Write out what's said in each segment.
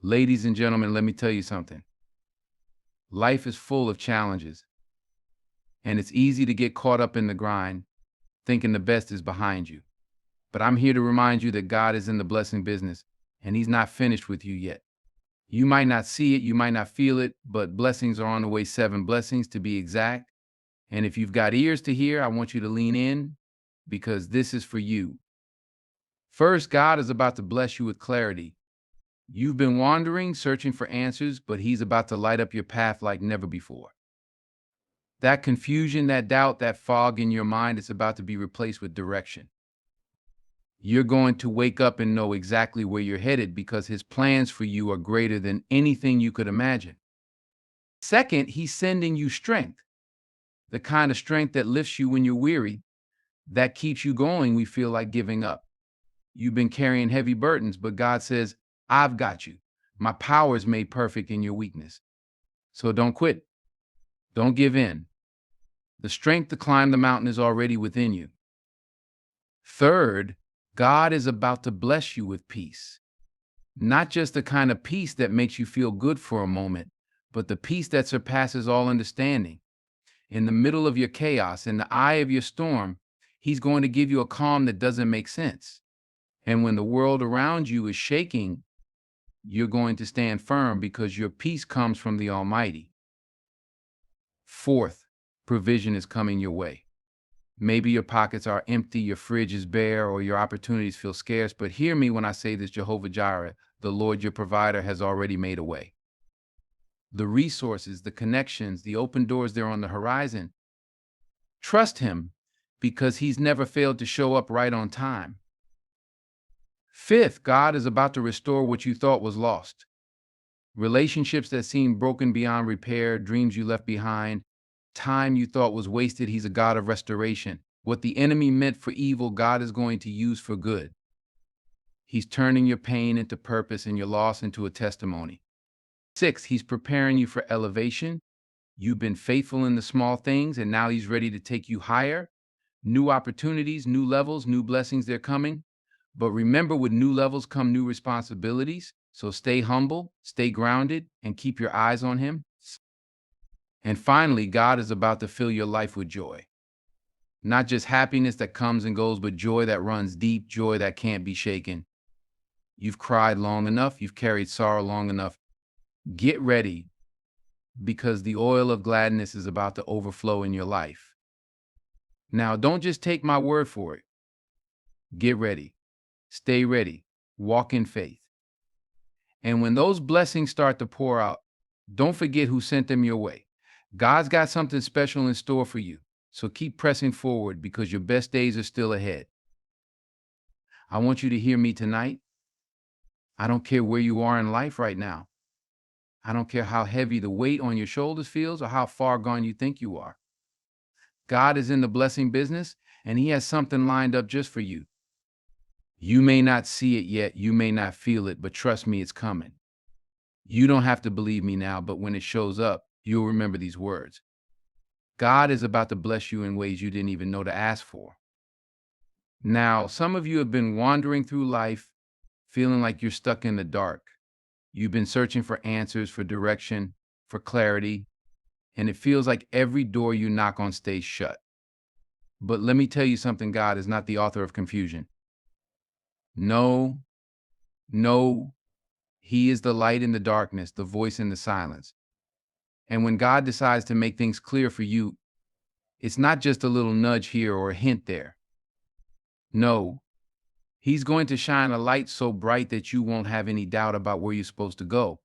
Ladies and gentlemen, let me tell you something. Life is full of challenges, and it's easy to get caught up in the grind, thinking the best is behind you. But I'm here to remind you that God is in the blessing business, and He's not finished with you yet. You might not see it, you might not feel it, but blessings are on the way, 7 blessings to be exact. And if you've got ears to hear, I want you to lean in because this is for you. First, God is about to bless you with clarity. You've been wandering, searching for answers, but He's about to light up your path like never before. That confusion, that doubt, that fog in your mind is about to be replaced with direction. You're going to wake up and know exactly where you're headed because His plans for you are greater than anything you could imagine. Second, He's sending you strength, the kind of strength that lifts you when you're weary, that keeps you going when we feel like giving up. You've been carrying heavy burdens, but God says, I've got you. My power is made perfect in your weakness. So don't quit. Don't give in. The strength to climb the mountain is already within you. Third, God is about to bless you with peace. Not just the kind of peace that makes you feel good for a moment, but the peace that surpasses all understanding. In the middle of your chaos, in the eye of your storm, He's going to give you a calm that doesn't make sense. And when the world around you is shaking, you're going to stand firm because your peace comes from the Almighty. Fourth, provision is coming your way. Maybe your pockets are empty, your fridge is bare, or your opportunities feel scarce, but hear me when I say this: Jehovah Jireh, the Lord your provider, has already made a way. The resources, the connections, the open doors, they're on the horizon. Trust Him because He's never failed to show up right on time. Fifth, God is about to restore what you thought was lost. Relationships that seemed broken beyond repair, dreams you left behind, time you thought was wasted. He's a God of restoration. What the enemy meant for evil, God is going to use for good. He's turning your pain into purpose and your loss into a testimony. Six, He's preparing you for elevation. You've been faithful in the small things, and now He's ready to take you higher. New opportunities, new levels, new blessings, they're coming. But remember, with new levels come new responsibilities. So stay humble, stay grounded, and keep your eyes on Him. And finally, God is about to fill your life with joy. Not just happiness that comes and goes, but joy that runs deep, joy that can't be shaken. You've cried long enough, you've carried sorrow long enough. Get ready, because the oil of gladness is about to overflow in your life. Now, don't just take my word for it. Get ready. Stay ready. Walk in faith. And when those blessings start to pour out, don't forget who sent them your way. God's got something special in store for you. So keep pressing forward because your best days are still ahead. I want you to hear me tonight. I don't care where you are in life right now. I don't care how heavy the weight on your shoulders feels or how far gone you think you are. God is in the blessing business, and He has something lined up just for you. You may not see it yet, you may not feel it, but trust me, it's coming. You don't have to believe me now, but when it shows up, you'll remember these words. God is about to bless you in ways you didn't even know to ask for. Now, some of you have been wandering through life feeling like you're stuck in the dark. You've been searching for answers, for direction, for clarity, and it feels like every door you knock on stays shut. But let me tell you something: God is not the author of confusion. No, no, He is the light in the darkness, the voice in the silence. And when God decides to make things clear for you, it's not just a little nudge here or a hint there. No, He's going to shine a light so bright that you won't have any doubt about where you're supposed to go.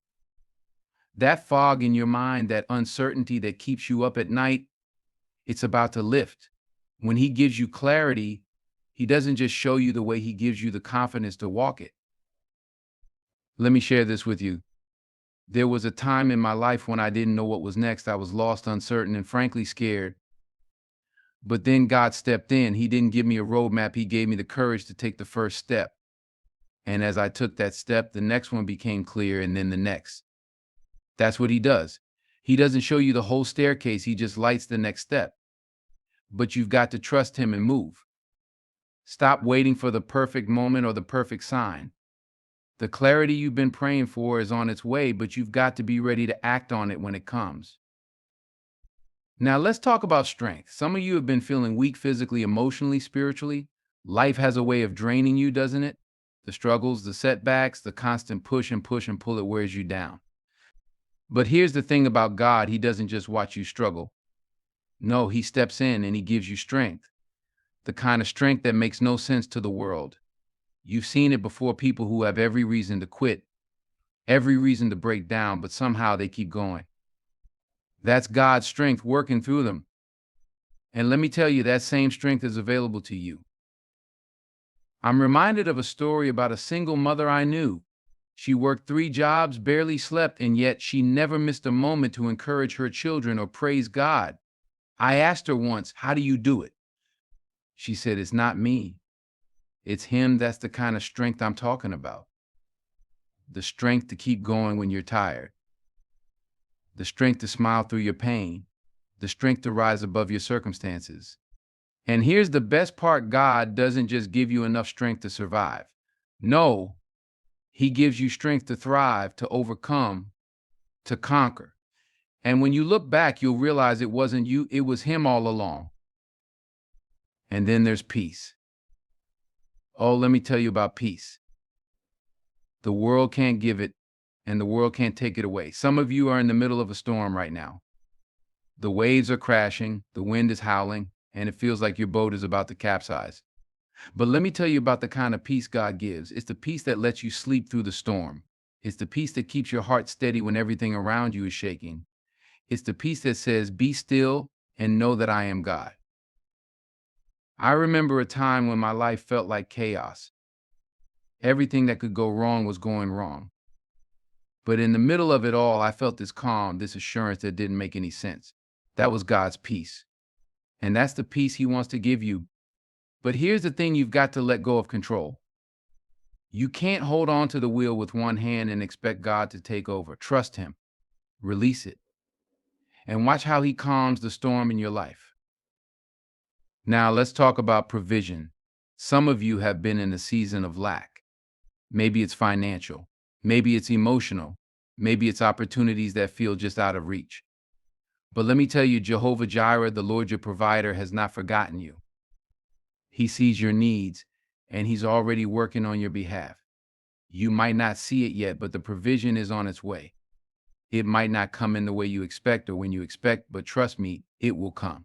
That fog in your mind, that uncertainty that keeps you up at night, it's about to lift. When He gives you clarity, He doesn't just show you the way, He gives you the confidence to walk it. Let me share this with you. There was a time in my life when I didn't know what was next. I was lost, uncertain, and frankly scared. But then God stepped in. He didn't give me a roadmap. He gave me the courage to take the first step. And as I took that step, the next one became clear, and then the next. That's what He does. He doesn't show you the whole staircase. He just lights the next step. But you've got to trust Him and move. Stop waiting for the perfect moment or the perfect sign. The clarity you've been praying for is on its way, but you've got to be ready to act on it when it comes. Now, let's talk about strength. Some of you have been feeling weak physically, emotionally, spiritually. Life has a way of draining you, doesn't it? The struggles, the setbacks, the constant push and pull, it wears you down. But here's the thing about God, He doesn't just watch you struggle. No, He steps in and He gives you strength. The kind of strength that makes no sense to the world. You've seen it before, people who have every reason to quit, every reason to break down, but somehow they keep going. That's God's strength working through them. And let me tell you, that same strength is available to you. I'm reminded of a story about a single mother I knew. She worked 3 jobs, barely slept, and yet she never missed a moment to encourage her children or praise God. I asked her once, "How do you do it?" She said, "It's not me. It's Him." That's the kind of strength I'm talking about. The strength to keep going when you're tired. The strength to smile through your pain. The strength to rise above your circumstances. And here's the best part, God doesn't just give you enough strength to survive. No, He gives you strength to thrive, to overcome, to conquer. And when you look back, you'll realize it wasn't you, it was Him all along. And then there's peace. Oh, let me tell you about peace. The world can't give it, and the world can't take it away. Some of you are in the middle of a storm right now. The waves are crashing, the wind is howling, and it feels like your boat is about to capsize. But let me tell you about the kind of peace God gives. It's the peace that lets you sleep through the storm. It's the peace that keeps your heart steady when everything around you is shaking. It's the peace that says, "Be still and know that I am God." I remember a time when my life felt like chaos. Everything that could go wrong was going wrong. But in the middle of it all, I felt this calm, this assurance that didn't make any sense. That was God's peace. And that's the peace He wants to give you. But here's the thing, you've got to let go of control. You can't hold on to the wheel with one hand and expect God to take over. Trust Him. Release it. And watch how He calms the storm in your life. Now, let's talk about provision. Some of you have been in a season of lack. Maybe it's financial. Maybe it's emotional. Maybe it's opportunities that feel just out of reach. But let me tell you, Jehovah Jireh, the Lord your provider, has not forgotten you. He sees your needs, and He's already working on your behalf. You might not see it yet, but the provision is on its way. It might not come in the way you expect or when you expect, but trust me, it will come.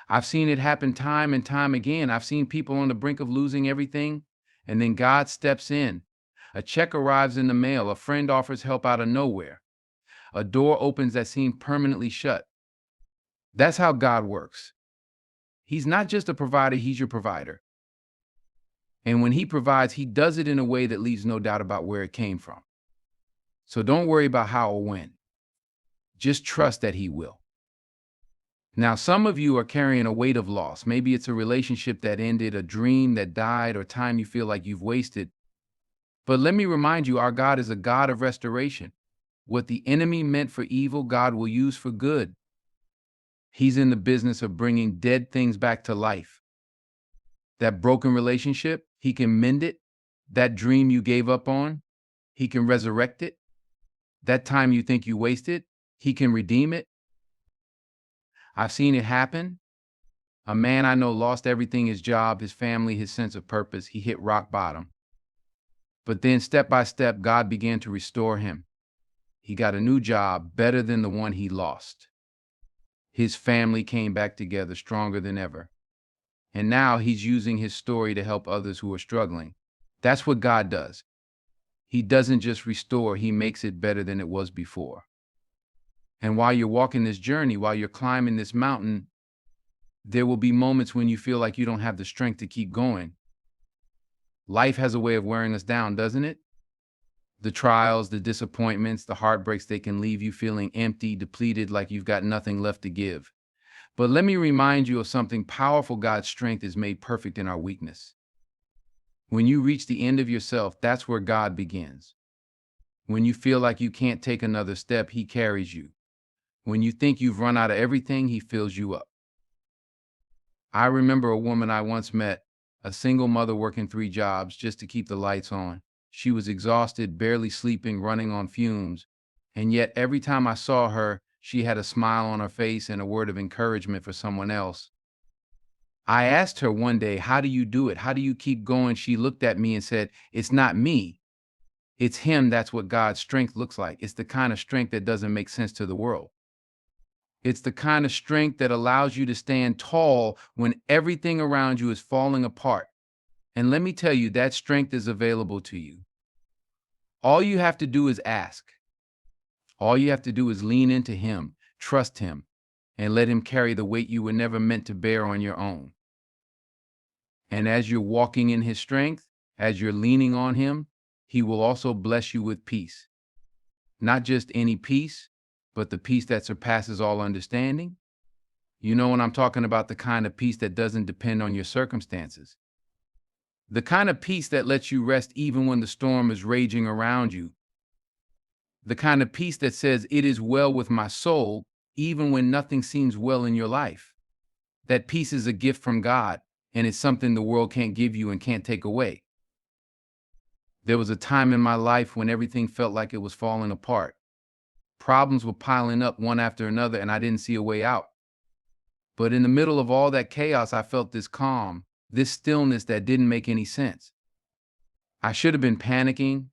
I've seen it happen time and time again. I've seen people on the brink of losing everything, and then God steps in. A check arrives in the mail, a friend offers help out of nowhere. A door opens that seemed permanently shut. That's how God works. He's not just a provider, He's your provider. And when He provides, He does it in a way that leaves no doubt about where it came from. So don't worry about how or when. Just trust that He will. Now, some of you are carrying a weight of loss. Maybe it's a relationship that ended, a dream that died, or time you feel like you've wasted. But let me remind you, our God is a God of restoration. What the enemy meant for evil, God will use for good. He's in the business of bringing dead things back to life. That broken relationship, He can mend it. That dream you gave up on, He can resurrect it. That time you think you wasted, He can redeem it. I've seen it happen. A man I know lost everything, his job, his family, his sense of purpose. He hit rock bottom. But then step by step, God began to restore him. He got a new job, better than the one he lost. His family came back together stronger than ever. And now he's using his story to help others who are struggling. That's what God does. He doesn't just restore, He makes it better than it was before. And while you're walking this journey, while you're climbing this mountain, there will be moments when you feel like you don't have the strength to keep going. Life has a way of wearing us down, doesn't it? The trials, the disappointments, the heartbreaks, they can leave you feeling empty, depleted, like you've got nothing left to give. But let me remind you of something powerful. God's strength is made perfect in our weakness. When you reach the end of yourself, that's where God begins. When you feel like you can't take another step, He carries you. When you think you've run out of everything, He fills you up. I remember a woman I once met, a single mother working 3 jobs just to keep the lights on. She was exhausted, barely sleeping, running on fumes. And yet, every time I saw her, she had a smile on her face and a word of encouragement for someone else. I asked her one day, "How do you do it? How do you keep going?" She looked at me and said, "It's not me. It's him. That's what God's strength looks like. It's the kind of strength that doesn't make sense to the world. It's the kind of strength that allows you to stand tall when everything around you is falling apart." And let me tell you, that strength is available to you. All you have to do is ask. All you have to do is lean into him, trust him, and let him carry the weight you were never meant to bear on your own. And as you're walking in his strength, as you're leaning on him, he will also bless you with peace. Not just any peace, but the peace that surpasses all understanding. You know when I'm talking about, the kind of peace that doesn't depend on your circumstances. The kind of peace that lets you rest even when the storm is raging around you. The kind of peace that says, "It is well with my soul," even when nothing seems well in your life. That peace is a gift from God, and it's something the world can't give you and can't take away. There was a time in my life when everything felt like it was falling apart. Problems were piling up one after another, and I didn't see a way out. But in the middle of all that chaos, I felt this calm, this stillness that didn't make any sense. I should have been panicking.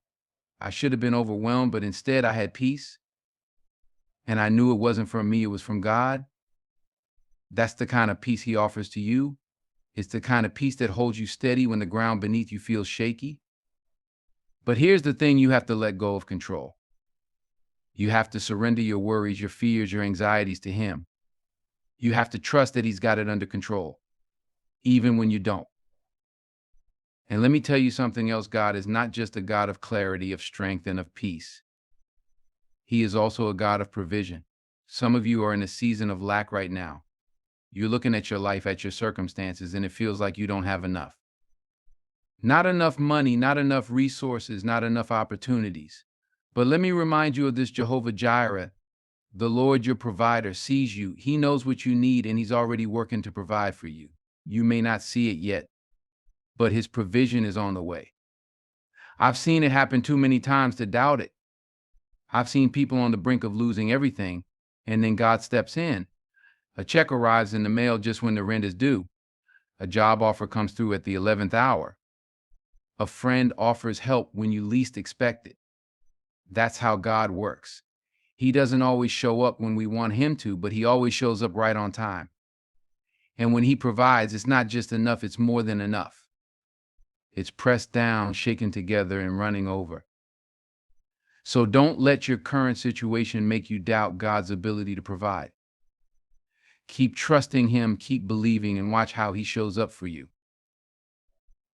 I should have been overwhelmed, but instead I had peace. And I knew it wasn't from me, it was from God. That's the kind of peace he offers to you. It's the kind of peace that holds you steady when the ground beneath you feels shaky. But here's the thing: you have to let go of control. You have to surrender your worries, your fears, your anxieties to him. You have to trust that he's got it under control, even when you don't. And let me tell you something else: God is not just a God of clarity, of strength, and of peace. He is also a God of provision. Some of you are in a season of lack right now. You're looking at your life, at your circumstances, and it feels like you don't have enough. Not enough money, not enough resources, not enough opportunities. But let me remind you of this: Jehovah Jireh, the Lord your provider, sees you. He knows what you need, and he's already working to provide for you. You may not see it yet, but his provision is on the way. I've seen it happen too many times to doubt it. I've seen people on the brink of losing everything, and then God steps in. A check arrives in the mail just when the rent is due. A job offer comes through at the 11th hour. A friend offers help when you least expect it. That's how God works. He doesn't always show up when we want him to, but he always shows up right on time. And when he provides, it's not just enough, it's more than enough. It's pressed down, shaken together, and running over. So don't let your current situation make you doubt God's ability to provide. Keep trusting him, keep believing, and watch how he shows up for you.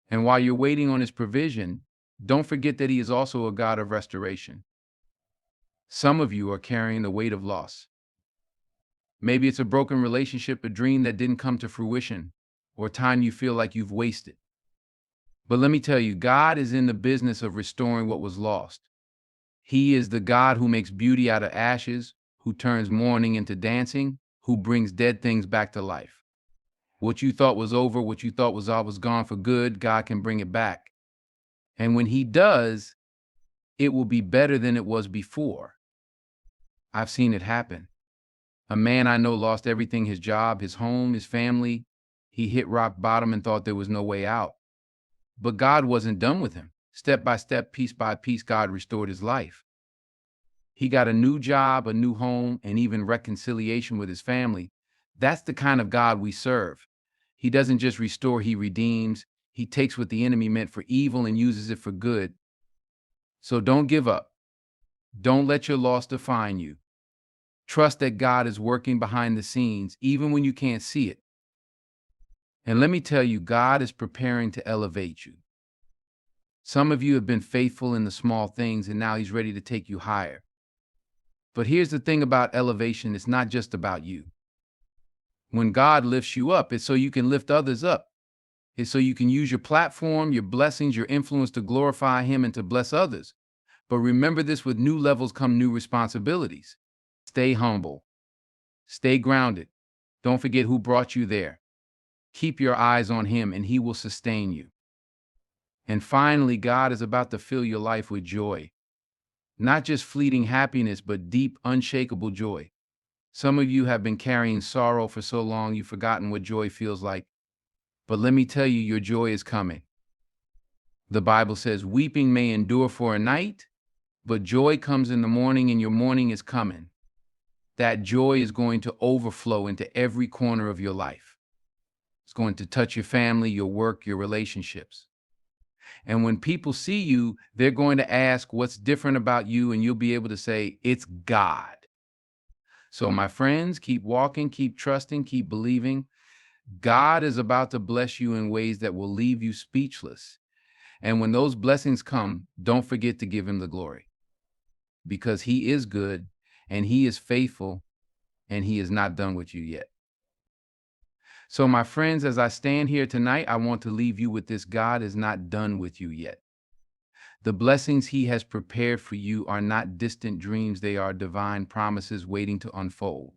And while you're waiting on his provision, don't forget that he is also a God of restoration. Some of you are carrying the weight of loss. Maybe it's a broken relationship, a dream that didn't come to fruition, or time you feel like you've wasted. But let me tell you, God is in the business of restoring what was lost. He is the God who makes beauty out of ashes, who turns mourning into dancing, who brings dead things back to life. What you thought was over, what you thought was always gone for good, God can bring it back. And when he does, it will be better than it was before. I've seen it happen. A man I know lost everything: his job, his home, his family. He hit rock bottom and thought there was no way out. But God wasn't done with him. Step by step, piece by piece, God restored his life. He got a new job, a new home, and even reconciliation with his family. That's the kind of God we serve. He doesn't just restore, he redeems. He takes what the enemy meant for evil and uses it for good. So don't give up. Don't let your loss define you. Trust that God is working behind the scenes, even when you can't see it. And let me tell you, God is preparing to elevate you. Some of you have been faithful in the small things, and now he's ready to take you higher. But here's the thing about elevation: it's not just about you. When God lifts you up, it's so you can lift others up. It's so you can use your platform, your blessings, your influence to glorify him and to bless others. But remember this: with new levels come new responsibilities. Stay humble. Stay grounded. Don't forget who brought you there. Keep your eyes on him, and he will sustain you. And finally, God is about to fill your life with joy. Not just fleeting happiness, but deep, unshakable joy. Some of you have been carrying sorrow for so long you've forgotten what joy feels like. But let me tell you, your joy is coming. The Bible says, weeping may endure for a night, but joy comes in the morning, and your morning is coming. That joy is going to overflow into every corner of your life. It's going to touch your family, your work, your relationships. And when people see you, they're going to ask what's different about you, and you'll be able to say, it's God. So, my friends, keep walking, keep trusting, keep believing. God is about to bless you in ways that will leave you speechless. And when those blessings come, don't forget to give him the glory, because he is good and he is faithful and he is not done with you yet. So, my friends, as I stand here tonight, I want to leave you with this: God is not done with you yet. The blessings he has prepared for you are not distant dreams, they are divine promises waiting to unfold.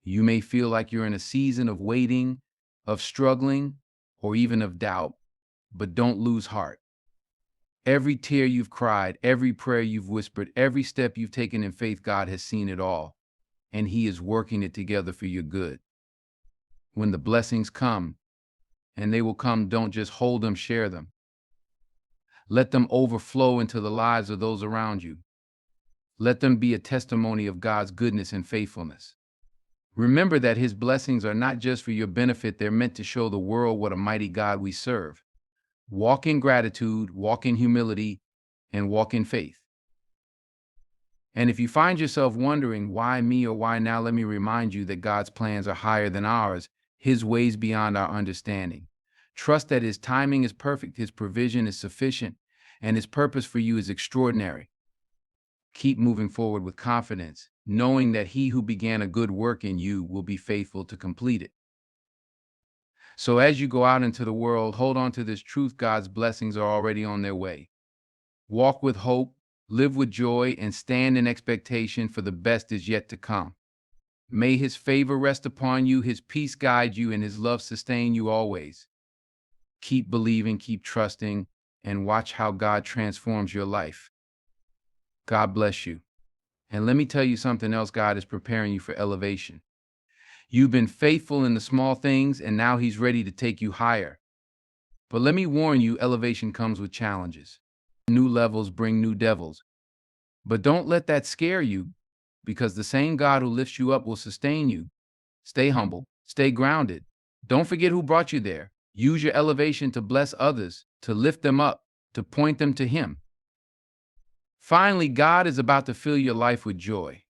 You may feel like you're in a season of waiting, of struggling, or even of doubt, but don't lose heart. Every tear you've cried, every prayer you've whispered, every step you've taken in faith, God has seen it all, and he is working it together for your good. When the blessings come, and they will come, don't just hold them, share them. Let them overflow into the lives of those around you. Let them be a testimony of God's goodness and faithfulness. Remember that his blessings are not just for your benefit, they're meant to show the world what a mighty God we serve. Walk in gratitude, walk in humility, and walk in faith. And if you find yourself wondering, why me or why now, let me remind you that God's plans are higher than ours, his ways beyond our understanding. Trust that his timing is perfect, his provision is sufficient, and his purpose for you is extraordinary. Keep moving forward with confidence, knowing that he who began a good work in you will be faithful to complete it. So as you go out into the world, hold on to this truth: God's blessings are already on their way. Walk with hope, live with joy, and stand in expectation, for the best is yet to come. May his favor rest upon you, his peace guide you, and his love sustain you always. Keep believing, keep trusting, and watch how God transforms your life. God bless you. And let me tell you something else: God is preparing you for elevation. You've been faithful in the small things, and now he's ready to take you higher. But let me warn you, elevation comes with challenges. New levels bring new devils. But don't let that scare you, because the same God who lifts you up will sustain you. Stay humble, stay grounded. Don't forget who brought you there. Use your elevation to bless others, to lift them up, to point them to him. Finally, God is about to fill your life with joy.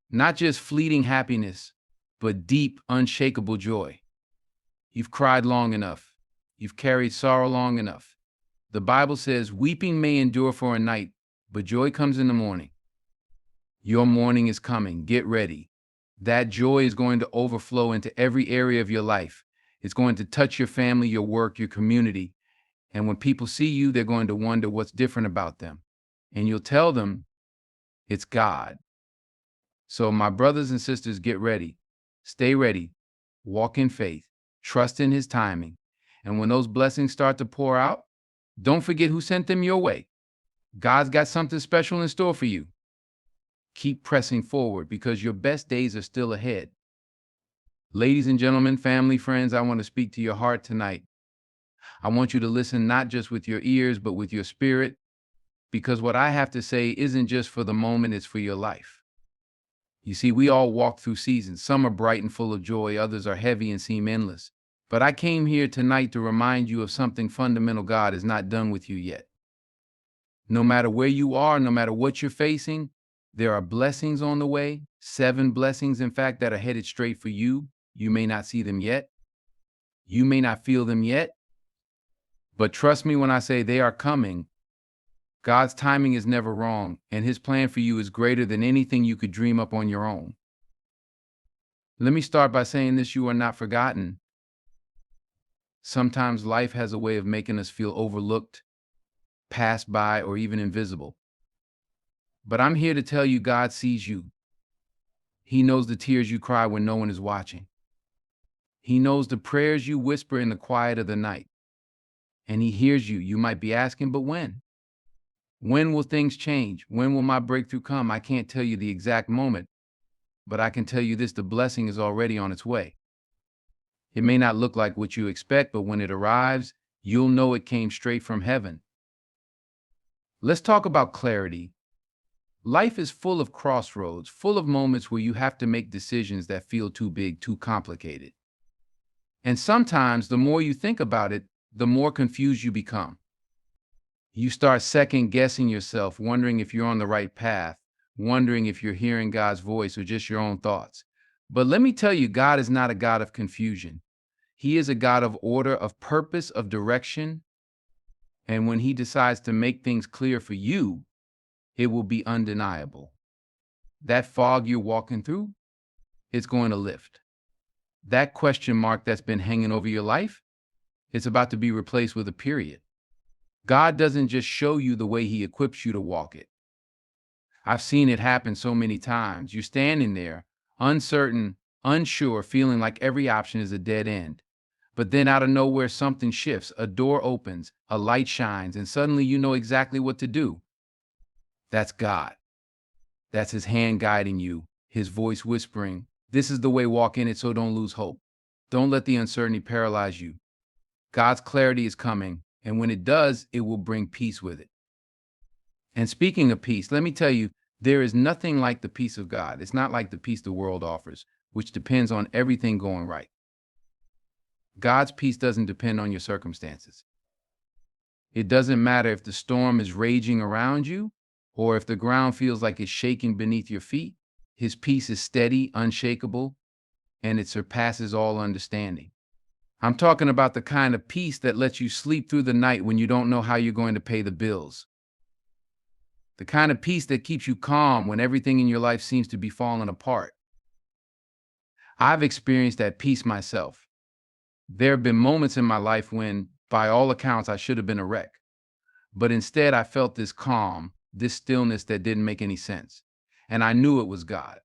Not just fleeting happiness, but deep, unshakable joy. You've cried long enough. You've carried sorrow long enough. The Bible says, weeping may endure for a night, but joy comes in the morning. Your morning is coming. Get ready. That joy is going to overflow into every area of your life. It's going to touch your family, your work, your community. And when people see you, they're going to wonder what's different about them. And you'll tell them it's God. So my brothers and sisters, get ready. Stay ready. Walk in faith. Trust in his timing. And when those blessings start to pour out, don't forget who sent them your way. God's got something special in store for you. Keep pressing forward, because your best days are still ahead. Ladies and gentlemen, family, friends, I want to speak to your heart tonight. I want you to listen not just with your ears, but with your spirit, because what I have to say isn't just for the moment, it's for your life. You see, we all walk through seasons. Some are bright and full of joy, others are heavy and seem endless. But I came here tonight to remind you of something fundamental: God is not done with you yet. No matter where you are, no matter what you're facing, there are blessings on the way, 7 blessings, in fact, that are headed straight for you. You may not see them yet. You may not feel them yet. But trust me when I say they are coming. God's timing is never wrong, and his plan for you is greater than anything you could dream up on your own. Let me start by saying this: you are not forgotten. Sometimes life has a way of making us feel overlooked, passed by, or even invisible. But I'm here to tell you, God sees you. He knows the tears you cry when no one is watching. He knows the prayers you whisper in the quiet of the night. and he hears you. You might be asking, but when? When will things change? When will my breakthrough come? I can't tell you the exact moment, but I can tell you this: the blessing is already on its way. It may not look like what you expect, but when it arrives, you'll know it came straight from heaven. Let's talk about clarity. Life is full of crossroads, full of moments where you have to make decisions that feel too big, too complicated. And sometimes the more you think about it, the more confused you become. You start second guessing yourself, wondering if you're on the right path, wondering if you're hearing God's voice or just your own thoughts. But let me tell you, God is not a God of confusion. He is a God of order, of purpose, of direction. And when He decides to make things clear for you, it will be undeniable. That fog you're walking through, it's going to lift. That question mark that's been hanging over your life, it's about to be replaced with a period. God doesn't just show you the way He equips you to walk it. I've seen it happen so many times. You're standing there, uncertain, unsure, feeling like every option is a dead end. But then out of nowhere, something shifts, a door opens, a light shines, and suddenly you know exactly what to do. That's God. That's His hand guiding you, His voice whispering, "This is the way, walk in it, so don't lose hope. Don't let the uncertainty paralyze you. God's clarity is coming, and when it does, it will bring peace with it." And speaking of peace, let me tell you, there is nothing like the peace of God. It's not like the peace the world offers, which depends on everything going right. God's peace doesn't depend on your circumstances. It doesn't matter if the storm is raging around you or if the ground feels like it's shaking beneath your feet. His peace is steady, unshakable, and it surpasses all understanding. I'm talking about the kind of peace that lets you sleep through the night when you don't know how you're going to pay the bills. The kind of peace that keeps you calm when everything in your life seems to be falling apart. I've experienced that peace myself. There have been moments in my life when, by all accounts, I should have been a wreck. But instead, I felt this calm, this stillness that didn't make any sense. And I knew it was God.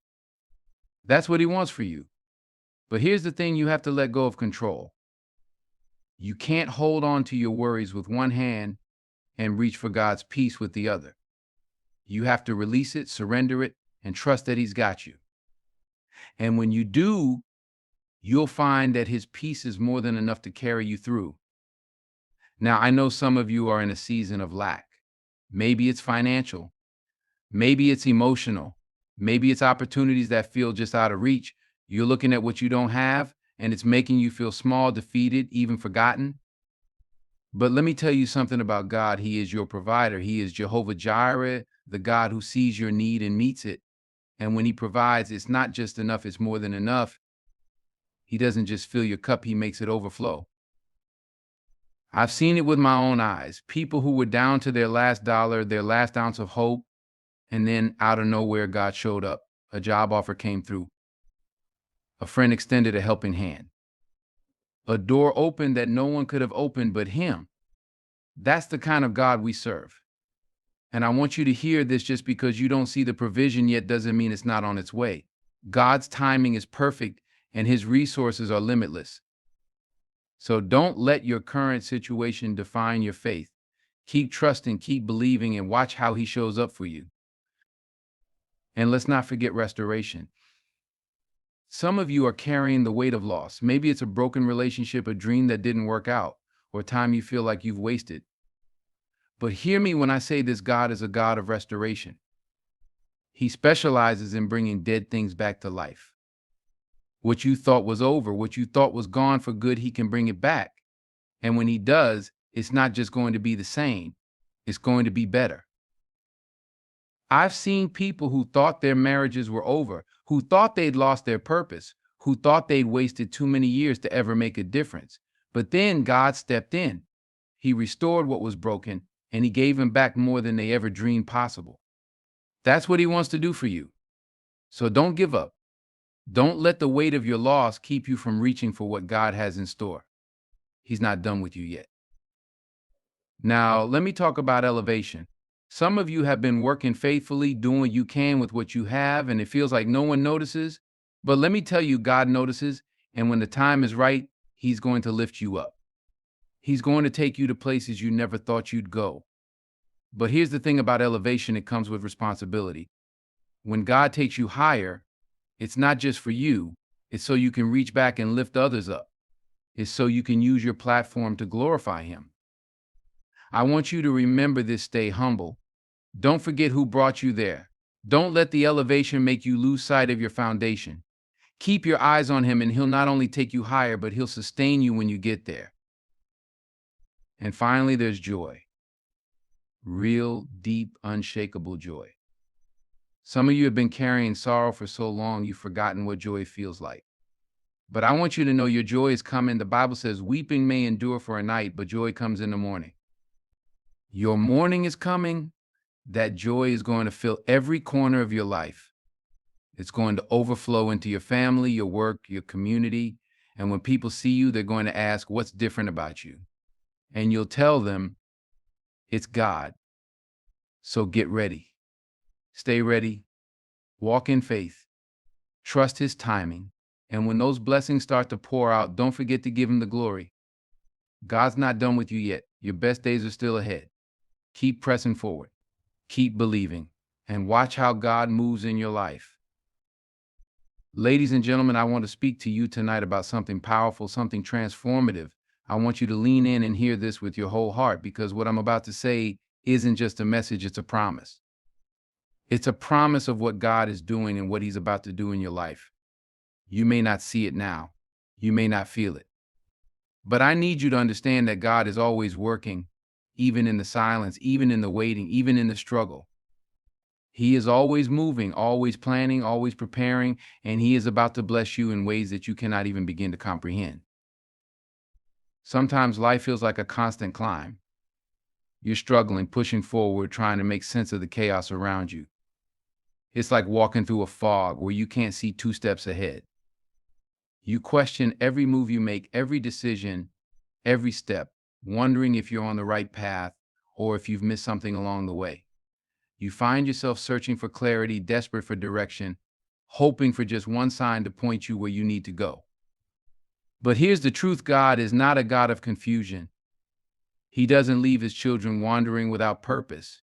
That's what He wants for you. But here's the thing: you have to let go of control. You can't hold on to your worries with one hand and reach for God's peace with the other. You have to release it, surrender it, and trust that He's got you. And when you do, you'll find that His peace is more than enough to carry you through. Now, I know some of you are in a season of lack. Maybe it's financial. Maybe it's emotional. Maybe it's opportunities that feel just out of reach. You're looking at what you don't have, and it's making you feel small, defeated, even forgotten. But let me tell you something about God. He is your provider. He is Jehovah Jireh, the God who sees your need and meets it. And when He provides, it's not just enough, it's more than enough. He doesn't just fill your cup, He makes it overflow. I've seen it with my own eyes. People who were down to their last dollar, their last ounce of hope, and then out of nowhere, God showed up. A job offer came through. A friend extended a helping hand. A door opened that no one could have opened but Him. That's the kind of God we serve. And I want you to hear this: just because you don't see the provision yet doesn't mean it's not on its way. God's timing is perfect and His resources are limitless. So don't let your current situation define your faith. Keep trusting, keep believing, and watch how He shows up for you. And let's not forget restoration. Some of you are carrying the weight of loss. Maybe it's a broken relationship, a dream that didn't work out, or time you feel like you've wasted. But hear me when I say this: God is a God of restoration. He specializes in bringing dead things back to life. What you thought was over, what you thought was gone for good, He can bring it back. And when He does, it's not just going to be the same, it's going to be better. I've seen people who thought their marriages were over, who thought they'd lost their purpose, who thought they'd wasted too many years to ever make a difference. But then God stepped in. He restored what was broken, and He gave them back more than they ever dreamed possible. That's what He wants to do for you. So don't give up. Don't let the weight of your loss keep you from reaching for what God has in store. He's not done with you yet. Now, let me talk about elevation. Some of you have been working faithfully, doing what you can with what you have, and it feels like no one notices. But let me tell you, God notices, and when the time is right, He's going to lift you up. He's going to take you to places you never thought you'd go. But here's the thing about elevation, it comes with responsibility. When God takes you higher, it's not just for you, it's so you can reach back and lift others up. It's so you can use your platform to glorify Him. I want you to remember this, stay humble. Don't forget who brought you there. Don't let the elevation make you lose sight of your foundation. Keep your eyes on Him, and He'll not only take you higher, but He'll sustain you when you get there. And finally, there's joy. Real, deep, unshakable joy. Some of you have been carrying sorrow for so long, you've forgotten what joy feels like. But I want you to know your joy is coming. The Bible says, weeping may endure for a night, but joy comes in the morning. Your morning is coming. That joy is going to fill every corner of your life. It's going to overflow into your family, your work, your community. And when people see you, they're going to ask, what's different about you? And you'll tell them, it's God. So get ready. Stay ready. Walk in faith. Trust His timing. And when those blessings start to pour out, don't forget to give Him the glory. God's not done with you yet. Your best days are still ahead. Keep pressing forward. Keep believing. And watch how God moves in your life. Ladies and gentlemen, I want to speak to you tonight about something powerful, something transformative. I want you to lean in and hear this with your whole heart, because what I'm about to say isn't just a message, it's a promise. It's a promise of what God is doing and what He's about to do in your life. You may not see it now. You may not feel it. But I need you to understand that God is always working, even in the silence, even in the waiting, even in the struggle. He is always moving, always planning, always preparing, and He is about to bless you in ways that you cannot even begin to comprehend. Sometimes life feels like a constant climb. You're struggling, pushing forward, trying to make sense of the chaos around you. It's like walking through a fog where you can't see 2 steps ahead. You question every move you make, every decision, every step, wondering if you're on the right path or if you've missed something along the way. You find yourself searching for clarity, desperate for direction, hoping for just one sign to point you where you need to go. But here's the truth: God is not a God of confusion. He doesn't leave His children wandering without purpose.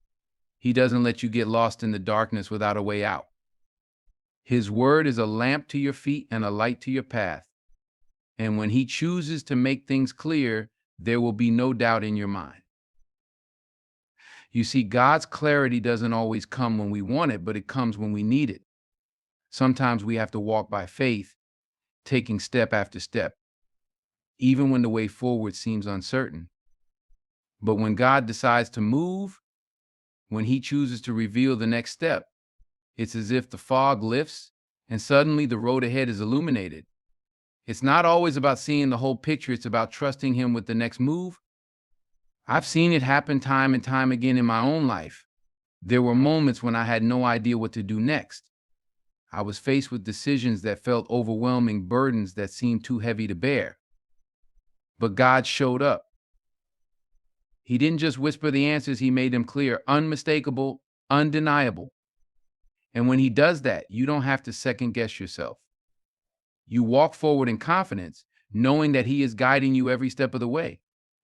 He doesn't let you get lost in the darkness without a way out. His word is a lamp to your feet and a light to your path. And when He chooses to make things clear, there will be no doubt in your mind. You see, God's clarity doesn't always come when we want it, but it comes when we need it. Sometimes we have to walk by faith, taking step after step, even when the way forward seems uncertain. But when God decides to move, when He chooses to reveal the next step, it's as if the fog lifts and suddenly the road ahead is illuminated. It's not always about seeing the whole picture, it's about trusting Him with the next move. I've seen it happen time and time again in my own life. There were moments when I had no idea what to do next. I was faced with decisions that felt overwhelming, burdens that seemed too heavy to bear. But God showed up. He didn't just whisper the answers, He made them clear, unmistakable, undeniable. And when He does that, you don't have to second guess yourself. You walk forward in confidence, knowing that He is guiding you every step of the way.